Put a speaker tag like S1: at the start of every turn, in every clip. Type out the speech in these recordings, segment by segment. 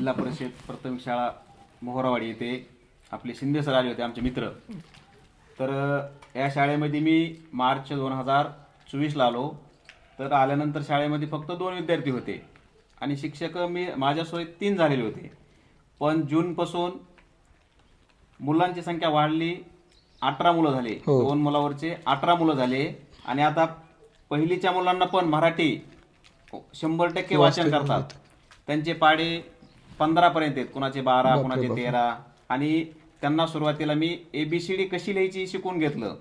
S1: जिल्हा परिषद प्राथमिक शाळा मोहरावाडी येथे आपले शिंदे सर आले होते, आमचे मित्र. तर या शाळेमध्ये मी मार्च 2024ला आलो. तर आल्यानंतर शाळेमध्ये फक्त 2 विद्यार्थी होते आणि शिक्षक मी माझ्यासोबत 3 झालेले होते. पण जूनपासून मुलांची संख्या वाढली, 18 मुलं झाले. 2 मुलावरचे 18 मुलं झाले. आणि आता पहिलीच्या मुलांना पण मराठी 100% वाचन करतात. त्यांचे पाढे 15 पर्यंत आहेत, कुणाचे 12, कुणाचे 13. आणि त्यांना सुरुवातीला मी ABCD कशी लिहायची शिकवून घेतलं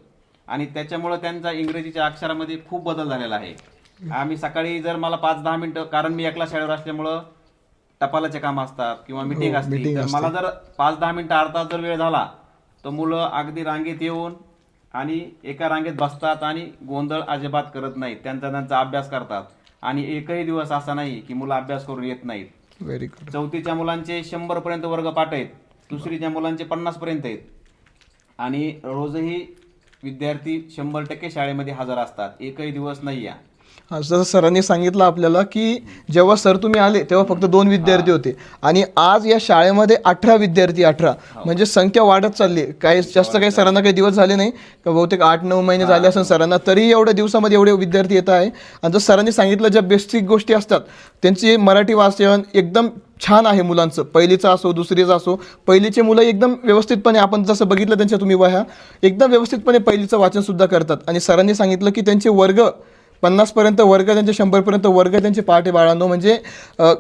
S1: आणि त्याच्यामुळं त्यांचा इंग्रजीच्या अक्षरामध्ये खूप बदल झालेला आहे. आम्ही सकाळी जर मला 5-10 मिनिटं, कारण मी एकला शाळेवर असल्यामुळं टपालाचे काम असतात किंवा मिटिंग असते, तर मला जर 5-10 मिनिटं अर्धा जर वेळ झाला तर मुलं अगदी रांगेत येऊन आणि एका रांगेत बसतात आणि गोंधळ अजिबात करत नाहीत. त्यांचा अभ्यास करतात आणि एकही दिवस असा नाही की मुलं अभ्यास करून येत नाहीत.
S2: Very good.
S1: चौथीच्या मुलांचे 100 पर्यंत वर्ग पाठ आहेत, दुसरीच्या मुलांचे 50 पर्यंत आहेत. आणि रोजही विद्यार्थी 100% शाळेमध्ये हजर असतात, एकही दिवस नाही या.
S2: जसं सरांनी सांगितलं आपल्याला की जेव्हा सर तुम्ही आले तेव्हा फक्त 2 विद्यार्थी होते आणि आज या शाळेमध्ये 18 विद्यार्थी. 18 म्हणजे संख्या वाढत चालली. काही जास्त काही सरांना काही दिवस झाले नाही का, बहुतेक 8-9 महिने झाले असेल सरांना, तरी एवढ्या दिवसामध्ये एवढे विद्यार्थी येत आहे. आणि जसं सरांनी सांगितलं, ज्या बेसिक गोष्टी असतात त्यांची मराठी वाचन एकदम छान आहे मुलांचं. पहिलीचं असो दुसरीचं असो, पहिलीचे मुलं एकदम व्यवस्थितपणे, आपण जसं बघितलं त्यांच्या तुम्ही वह्या, एकदम व्यवस्थितपणे पहिलीचं वाचन सुद्धा करतात. आणि सरांनी सांगितलं की त्यांचे वर्ग 50 पर्यंत वर्ग, त्यांचे 100 पर्यंत वर्ग त्यांचे पाठ आहे बाळांनो. म्हणजे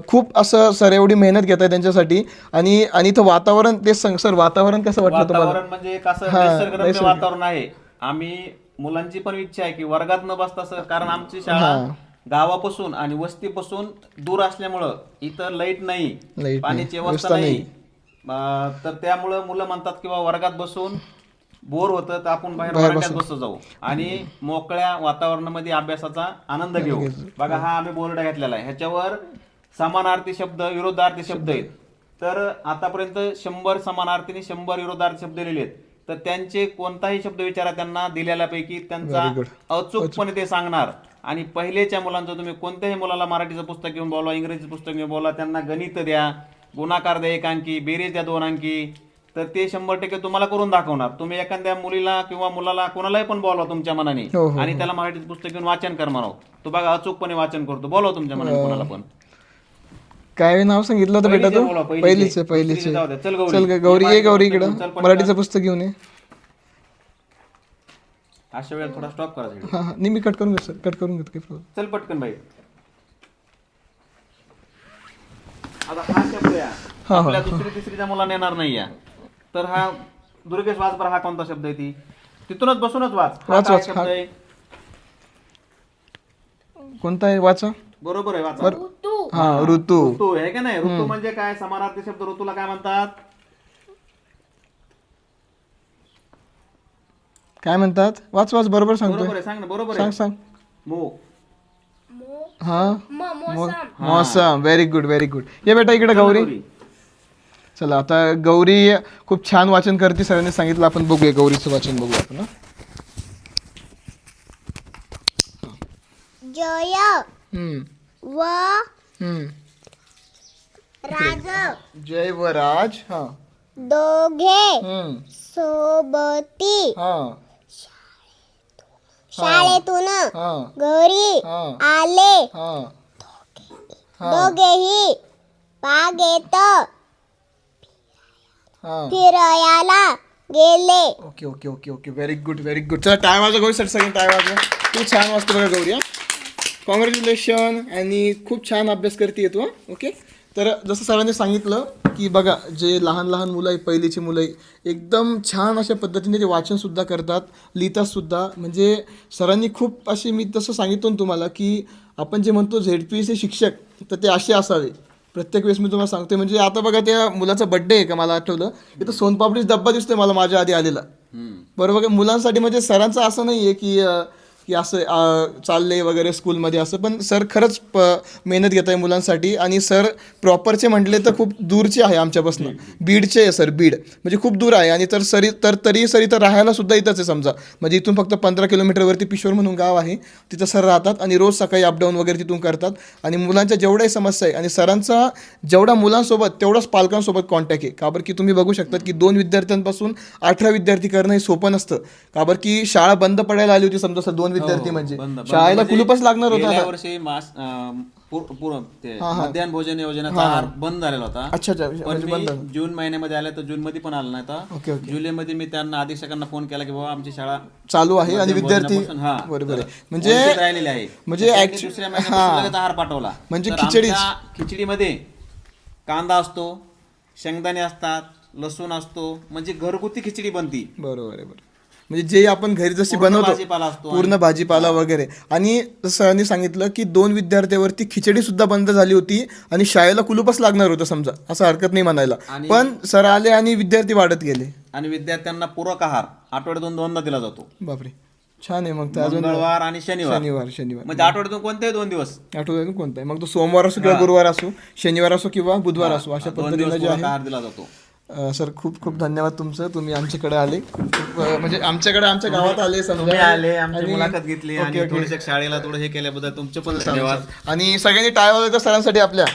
S2: खूप असं सर एवढी मेहनत घेत आहे त्यांच्यासाठी. आणि इथं वातावरण, ते सर वातावरण कसं वाटलं तुम्हाला?
S1: वातावरण म्हणजे कसं निसर्गरम्य वातावरण आहे. आम्ही मुलांची पण इच्छा आहे की वर्गात न बसता सर, कारण आमची शाळा गावापासून आणि वस्तीपासून दूर असल्यामुळं इथं लाईट नाही, पाण्याची व्यवस्था नाही. तर त्यामुळं मुलं म्हणतात की वर्गात बसून बोर होतं, तर आपण बाहेर वर्गात बसतो जाऊ आणि मोकळ्या वातावरणामध्ये अभ्यासाचा आनंद घेऊ. बघा, हा आम्ही बोर्ड घातलेला आहे, ह्याच्यावर समानार्थी शब्द, विरोधार्थी शब्द आहेत. तर आतापर्यंत 100 समानार्थी 100 विरोधार्थी शब्द लिहिले आहेत. तर त्यांचे कोणताही शब्द विचारा त्यांना, दिलेल्यापैकी त्यांचा अचूकपणे ते सांगणार. आणि पहिलेच्या मुलांचं तुम्ही कोणत्याही मुलाला मराठीचं पुस्तक घेऊन बोलवा, इंग्रजीचं पुस्तक घेऊन बोलवा, त्यांना गणित द्या, गुणाकार द्या 1 अंकी, बेरीज द्या 2 अंकी, तर ते 100% तुम्हाला करून दाखवणार. तुम्ही एखाद्या मुलीला किंवा मुलाला कोणालाही पण बोलवा तुमच्या मनाने आणि त्याला मराठीचं पुस्तक घेऊन वाचन कर म्हणावं, तो बघा अचूकपणे वाचन करतो. बोलवा तुमच्या मनाने कोणाला पण.
S2: काय नाव सांगितलं होतं बेटा तू? पहिलीचे. चल गौरी, ये गौरी इकडं, मराठीचं पुस्तक घेऊन ये.
S1: अशा वेळेला थोडा स्टॉप करायचा.
S2: हां नाही, मी कट करून घेतो सर, कट करून घेतो, काही प्रॉब्लेम.
S1: चल पटकन बाई. आता हा शब्द या आपल्या दुसरी तिसरीच्या मुलांना येणार नाही या. तर हा दुर्गेश वाच बरं, हा कोणता शब्द आहे? ती तिथूनच बसूनच वाच. शब्द आहे
S2: कोणता आहे? वाचा.
S1: बरोबर आहे, वाचा.
S2: हा, ऋतू.
S1: ऋतू आहे का नाही? ऋतू म्हणजे काय? समानार्थी शब्द. ऋतूला काय म्हणतात?
S2: काय म्हणतात? वाच वाच, बरोबर सांगतो.
S1: बरोबर आहे, सांग ना. बरोबर आहे,
S2: सांग.
S1: हा,
S2: मौसम. Very good, very good. ये बेटा इकडे गौरी. चला, आता गौरी खूप छान वाचन करते, सरांनी सांगितलं. आपण बघूया गौरीचं वाचन, बघूया आपण.
S3: जय व राज,
S2: जय व राज. हा,
S3: दोघे सोबती शाळेतून घरी आले. दोघेही बागेत फिरायला गेले.
S2: Okay okay okay okay, very good, very good. चला, टाय वाजवा गौरी, सगळं टाय वाजवा. तू छान वाचतो बघा गौरी. कॉंग्रॅच्युलेशन. आणि खूप छान अभ्यास करते तू. ओके. तर जसं सरांनी सांगितलं की बघा, जे लहान लहान मुलं आहे, पहिलीची मुलं आहे, एकदम छान अशा पद्धतीने ते वाचनसुद्धा करतात, लिहितातसुद्धा. म्हणजे सरांनी खूप असे, मी तसं सांगितलं तुम्हाला की आपण जे म्हणतो ZPC शिक्षक, तर ते असे असावे प्रत्येक वेळेस. मी तुम्हाला सांगते, म्हणजे आता बघा, त्या मुलाचा बड्डे आहे का, मला आठवलं, इथं सोनपापडीचा डब्बा दिसतोय मला माझ्या आधी आलेला. बरोबर. मुलांसाठी म्हणजे सरांचं असं नाही आहे की की असं चाललंय वगैरे स्कूलमध्ये असं, पण सर खरंच मेहनत घेत आहे मुलांसाठी. आणि सर प्रॉपरचे म्हटले तर खूप दूरचे आहे आमच्यापासून, बीडचे आहे सर, बीड म्हणजे खूप दूर आहे. आणि तरी सर इथं राहायला सुद्धा इथंच आहे समजा, म्हणजे इथून फक्त 15 किलोमीटरवरती पिशोर म्हणून गाव आहे, तिथं सर राहतात आणि रोज सकाळी अपडाऊन वगैरे तिथून करतात. आणि मुलांच्या जेवढ्याही समस्या आहे आणि सरांचा जेवढा मुलांसोबत तेवढाच पालकांसोबत कॉन्टॅक्ट आहे. का बरं की तुम्ही बघू शकतात की 2 विद्यार्थ्यांपासून 18 विद्यार्थी करणं हे सोपं नसतं. का बरं की शाळा बंद पडायला आली होती समजा सर, 2 विद्यार्थी म्हणजे शाळेला कुलूपच लागणार होता.
S1: गेल्या वर्षी मध्याह्न भोजन योजनेचा आहार बंद झालेला होता.
S2: अच्छा
S1: पण मी जून महिन्यामध्ये आला तर जून मध्ये पण आला नाही आता. जुलैमध्ये मी त्यांना अधीक्षकांना फोन केला की बाबा आमची शाळा
S2: चालू आहे आणि विद्यार्थी
S1: भोजनापासून,
S2: बरोबर आहे,
S1: म्हणजे
S2: म्हणजे
S1: राहिलेले आहे.
S2: म्हणजे
S1: तर त्यांनी
S2: actually-
S1: दुसऱ्या महिन्यात लगेच आहार पाठवला.
S2: म्हणजे
S1: तर
S2: खिचडीच.
S1: आमच्या खिचडीमध्ये कांदा असतो, शेंगदाणे असतात, लसूण असतो, म्हणजे घरगुती खिचडी बनती.
S2: बरोबर आहे, बरोबर. म्हणजे जे आपण घरी जशी बनवतो
S1: भाजीपाला असतो
S2: पूर्ण भाजीपाला वगैरे. आणि सरांनी सांगितलं की 2 विद्यार्थ्यांवरती खिचडी सुद्धा बंद झाली होती आणि शाळेला कुलूपच लागणार होतं समजा, असं हरकत नाही म्हणायला. पण सर आले आणि विद्यार्थी वाढत गेले.
S1: आणि विद्यार्थ्यांना पूरक आहार आठवड्यातून 2दा दिला जातो,
S2: बापरे, छान आहे. मग तर अजून
S1: मंगळवार आणि शनिवार.
S2: शनिवार
S1: म्हणजे आठवड्यातून कोणतेही 2 दिवस,
S2: आठवड्यातून कोणता आहे, मग तो सोमवार असो किंवा गुरुवार असो, शनिवार असो किंवा बुधवार असो, अशा
S1: 2
S2: पद्धतीने
S1: दिवस
S2: जे
S1: पूरक
S2: आहे.
S1: आहार दिला जातो.
S2: सर खूप खूप धन्यवाद तुमचं, तुम्ही आमच्याकडे आले. खूप म्हणजे आमच्याकडे आमच्या गावात आले
S1: तुम्ही
S2: समजा,
S1: आले, आमची
S2: आणि-
S1: मुलाखत घेतली
S2: ओके,
S1: आणि
S2: ओके.
S1: थोडीशा शाळेला थोडं हे केल्याबद्दल तुमचे पण धन्यवाद.
S2: आणि सगळ्यांनी टाळ्या वाजवल्या सरांसाठी आपल्या.